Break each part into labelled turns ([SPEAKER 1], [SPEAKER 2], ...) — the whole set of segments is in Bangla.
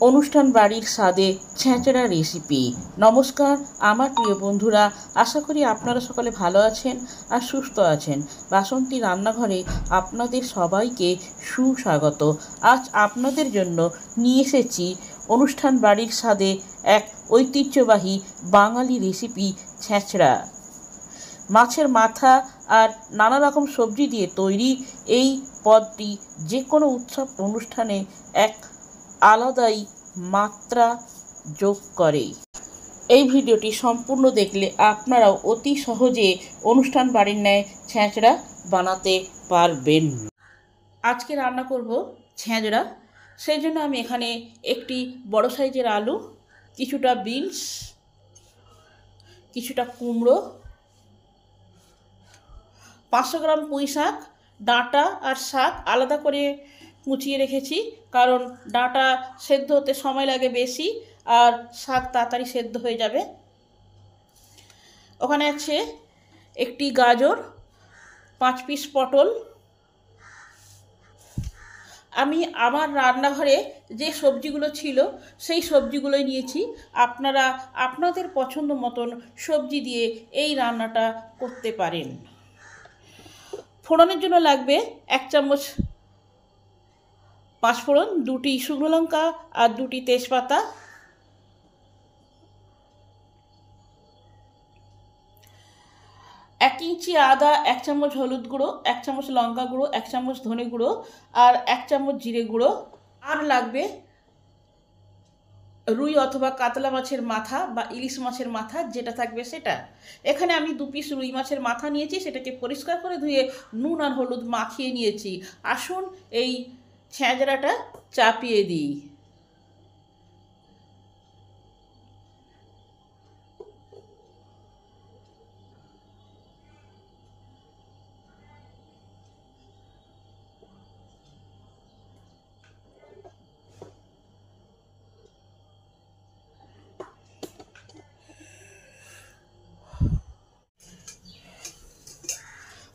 [SPEAKER 1] অনুষ্ঠান বাড়ির স্বাদে ছেঁচড়া রেসিপি। নমস্কার আমার প্রিয় বন্ধুরা, আশা করি আপনারা সকলে ভালো আছেন আর সুস্থ আছেন। বাসন্তী রান্নাঘরে আপনাদের সবাইকে সুস্বাগত। আজ আপনাদের জন্য নিয়ে এসেছি অনুষ্ঠান বাড়ির স্বাদে এক ঐতিহ্যবাহী বাঙালি রেসিপি ছেঁচড়া। মাছের মাথা আর নানা রকম সবজি দিয়ে তৈরি এই পদটি যে কোনো উৎসব অনুষ্ঠানে এক আলাদাই মাত্রা যোগ করে। এই ভিডিওটি সম্পূর্ণ দেখলে আপনারাও অতি সহজে অনুষ্ঠান বাড়ির ন্যায় ছেঁচড়া বানাতে পারবেন। আজকে রান্না করব ছেঁচড়া। সেই জন্য আমি এখানে একটি বড় সাইজের আলু, কিছুটা বিনস, কিছুটা কুমড়ো, 500 গ্রাম পুঁই শাক, ডাঁটা আর শাক আলাদা করে কুচিয়ে রেখেছি, কারণ ডাঁটা সেদ্ধ হতে সময় লাগে বেশি আর শাক তাড়াতাড়ি সেদ্ধ হয়ে যাবে। ওখানে আছে একটি গাজর, 5 পিস পটল। আমি আমার রান্নাঘরে যে সবজিগুলো ছিল সেই সবজিগুলোই নিয়েছি। আপনারা আপনাদের পছন্দ মতন সবজি দিয়ে এই রান্নাটা করতে পারেন। ফোড়নের জন্য লাগবে 1 চামচ পাঁচফোড়ন, 2টি শুকনো লঙ্কা আর 2টি তেজপাতা। এক ইঞ্চি আদা, 1 চামচ হলুদ গুঁড়ো, 1 চামচ লঙ্কা গুঁড়ো, 1 চামচ ধনে গুঁড়ো আর 1 চামচ জিরে গুঁড়ো। আর লাগবে রুই অথবা কাতলা মাছের মাথা বা ইলিশ মাছের মাথা, যেটা থাকবে সেটা। এখানে আমি 2 পিস রুই মাছের মাথা নিয়েছি, সেটাকে পরিষ্কার করে ধুয়ে নুন আর হলুদ মাখিয়ে নিয়েছি। আসুন এই ছেঁচড়াটা চাপিয়ে দিই।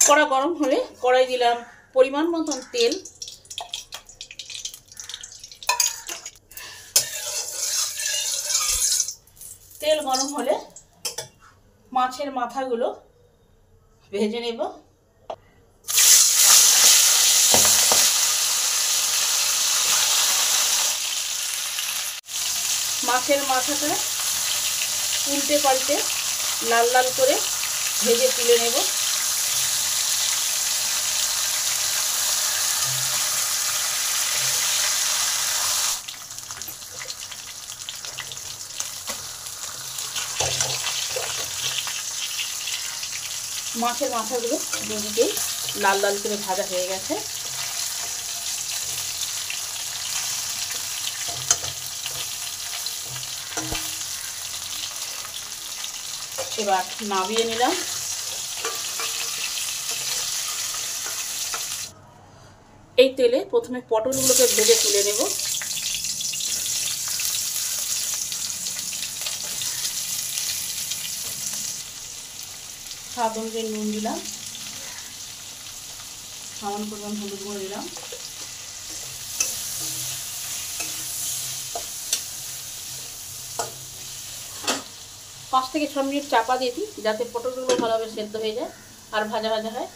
[SPEAKER 1] কড়া গরম হলে কড়াই দিলাম পরিমাণ মতন তেল। তেল গরম হলে মাছের মাথাগুলো ভেজে নেব। মাছের মাথাটা উল্টে পাল্টে লাল লাল করে ভেজে তুলে নেব। মাছের মাথাগুলো দুদিকেই লাল লাল করে ভাজা হয়ে গেছে। এবার নামিয়ে নিলাম। এই তেলে প্রথমে পটলগুলোকে ভেজে তুলে নেব। স্বাদ অনুযায়ী নুন দিলাম, সামান্য পরিমাণ হলুদ গুঁড়ো দিলাম, পাঁচ থেকে 6 মিনিট চাপা দিয়ে দিই, যাতে পটলগুলো ভালোভাবে সেদ্ধ হয়ে যায় আর ভাজা ভাজা হয়।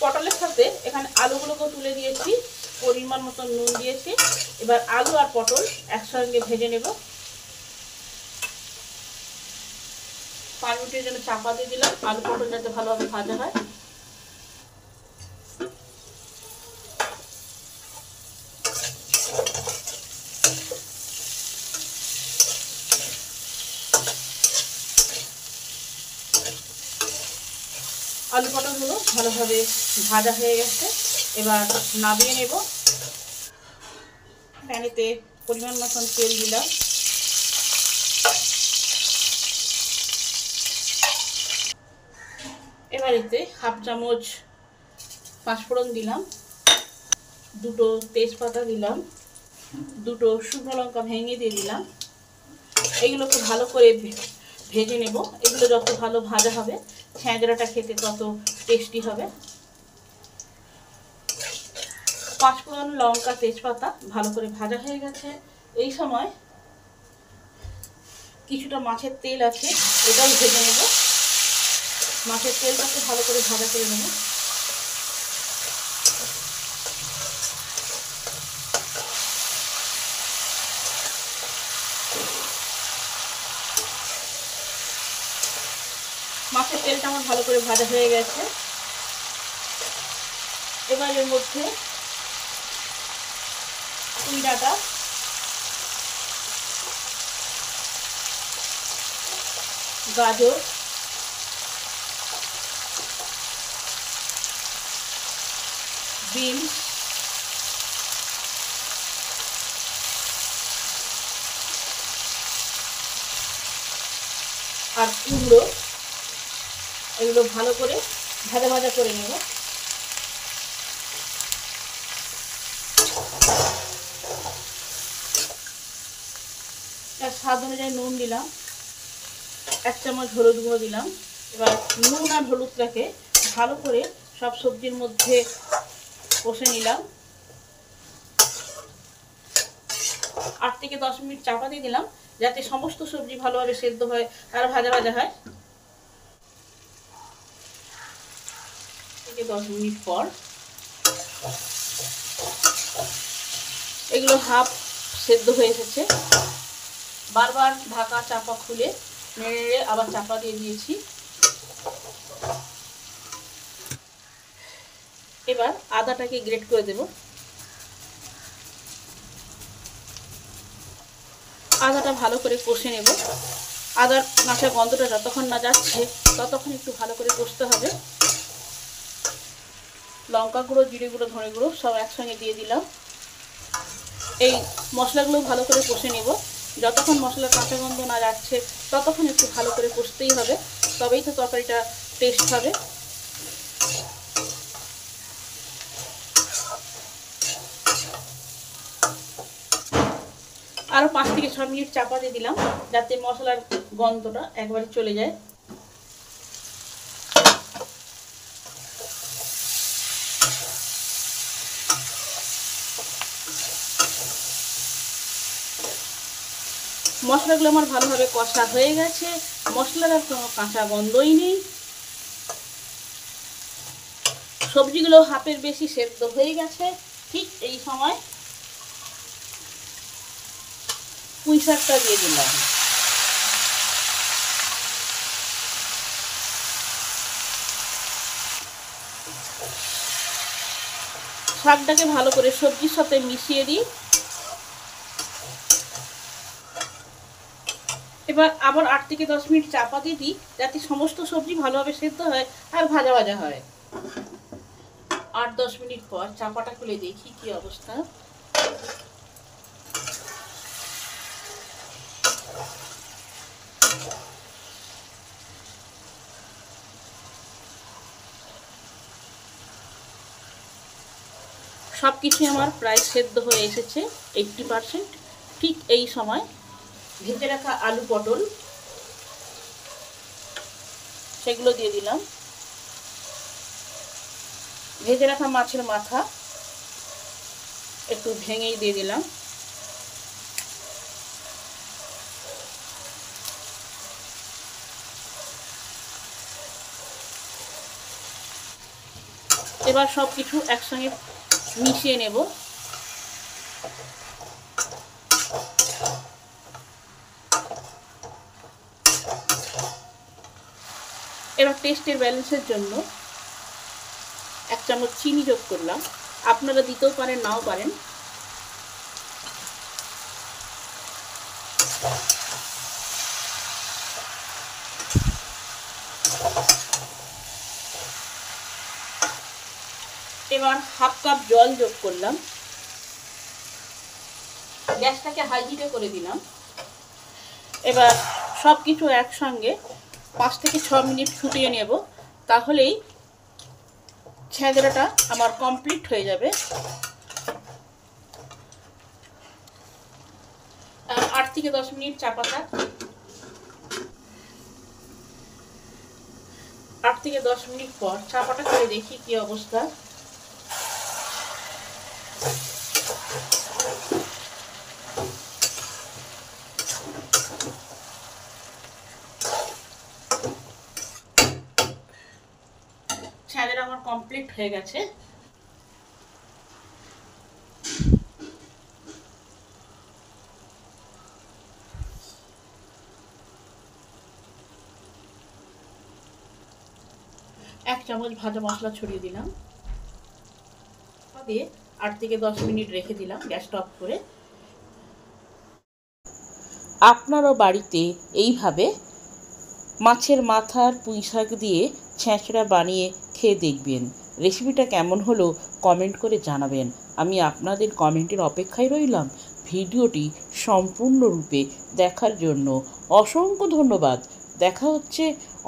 [SPEAKER 1] পটলের সাথে এখানে আলুগুলোকেও তুলে দিয়েছি, পরিমাণ মতো নুন দিয়েছি। এবার আলু আর পটল একসঙ্গে ভেজে নেব। 5 মিনিটের জন্য চাপা দিয়ে দিলাম, আলু পটল যাতে ভালোভাবে ভাজা হয়। আলু পটলগুলো ভালোভাবে ভাজা হয়ে গেছে, এবার নামিয়ে নেব। প্যানেতে পরিমাণ মতন তেল দিলাম, এবার এতে 1/2 চামচ পাঁচফোড়ন দিলাম, 2টো তেজপাতা দিলাম, 2টো শুকনো লঙ্কা ভেঙে দিয়ে দিলাম। এগুলোকে ভালো করে ভেজে নেব। এগুলো যত ভালো ভাজা হবে ছেঁচড়াটা খেতে তত টেস্টি হবে। পাঁচফোড়ন, লঙ্কা, তেজপাতা ভালো করে ভাজা হয়ে গেছে। এই সময় কিছুটা মাছের তেল আছে, এটাও ভেজে নেব। মাছের তেলটাকে ভালো করে ভাজা করে নেব। মাছের তেলটা আমার ভালো করে ভাজা হয়ে গেছে। এবার এর মধ্যে পুঁই ডাঁটা, গাজর, বিনস, আর কুমড়ো, এগুলো ভালো করে ভাজা ভাজা করে নেব। স্বাদ অনুযায়ী নুন দিলাম, 1 চামচ হলুদ গুঁড়ো দিলাম। এবার নুন আর হলুদটাকে ভালো করে সব সবজির মধ্যে কষে নিলাম। 8 থেকে 10 মিনিট চাপা দিয়ে দিলাম, যাতে সমস্ত সবজি ভালোভাবে সেদ্ধ হয় আর ভাজা ভাজা হয়। 10 মিনিট পর এগুলো হাফ সেদ্ধ হয়ে এসেছে। বারবার ঢাকা চাপা খুলে নেড়ে নেড়ে আবার চাপা দিয়ে দিয়েছি। এবার আদাটাকে গ্রেট করে দেব। আদাটা ভালো করে কষে নেব। আদার কাঁচা গন্ধটা যতক্ষণ না যাচ্ছে ততক্ষণ একটু ভালো করে কষতে হবে। লঙ্কা গুঁড়ো, জিরে গুঁড়ো, ধনে গুঁড়ো সব একসঙ্গে দিয়ে দিলাম। এই মশলাগুলো ভালো করে কষে নেব। যতক্ষণ মশলার কাঁচা গন্ধ না যাচ্ছে ততক্ষণ একটু ভালো করে কষতেই হবে, তবেই তো তরকারিটা টেস্ট হবে। আরও 5 থেকে 6 মিনিট চাপা দিয়ে দিলাম, যাতে মশলার গন্ধটা একবারে চলে যায়। মশলাগুলো আমার ভালোভাবে কষা হয়ে গেছে, মশলার আর কোনো কাঁচা গন্ধই নেই। সবজিগুলো হাফের বেশি সেদ্ধ হয়ে গেছে। ঠিক এই সময় পুঁই শাকটা দিয়ে দিলাম। শাকটাকে ভালো করে সবজির সাথে মিশিয়ে দিই। এবার আবার 8 থেকে 10 মিনিট চাপা দিয়ে দিই, যাতে সমস্ত সবজি ভালোভাবে সেদ্ধ হয় আর ভাজা ভাজা হয়। 8-10 মিনিট পর চাপাটা খুলে দেখি কি অবস্থা। সব কিছু আমার প্রায় সেদ্ধ হয়ে এসেছে 80%। ঠিক এই সময় ভেজে রাখা আলু, পটল সেগুলো দিয়ে দিলাম। ভেজে রাখা মাছের মাথা একটু ভেঙেই দিয়ে দিলাম। এবার সব কিছু একসঙ্গে মিশিয়ে নেব। এবার টেস্টের ব্যালেন্সের জন্য 1 চামচ চিনি যোগ করলাম। আপনারা দিতেও পারেন, নাও পারেন। এবার হাফ কাপ জল যোগ করলাম। গ্যাসটাকে হাই হিটে করে দিলাম। এবার সব কিছু একসঙ্গে 5 থেকে 6 মিনিট ফুটিয়ে নেব, তাহলেই ছেঁচড়াটা আমার কমপ্লিট হয়ে যাবে। 8 থেকে 10 মিনিট চাপা থাক। 8 থেকে 10 মিনিট পর চাপাটা করে দেখি কি অবস্থা। হয়ে গেছে। এক চামচ ভাজা মশলা ছড়িয়ে দিলাম, দিয়ে 8 থেকে 10 মিনিট রেখে দিলাম গ্যাসটা অফ করে। আপনারও বাড়িতে এইভাবে মাছের মাথার পুঁইশাক দিয়ে ছেঁচড়া বানিয়ে খেয়ে দেখবেন। রেসিপিটা কেমন হলো কমেন্ট করে জানাবেন। আমি আপনাদের কমেন্টের অপেক্ষায় রইলাম। ভিডিওটি সম্পূর্ণরূপে দেখার জন্য অসংখ্য ধন্যবাদ। দেখা হচ্ছে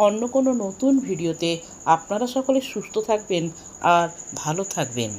[SPEAKER 1] অন্য কোনো নতুন ভিডিওতে। আপনারা সকলে সুস্থ থাকবেন আর ভালো থাকবেন।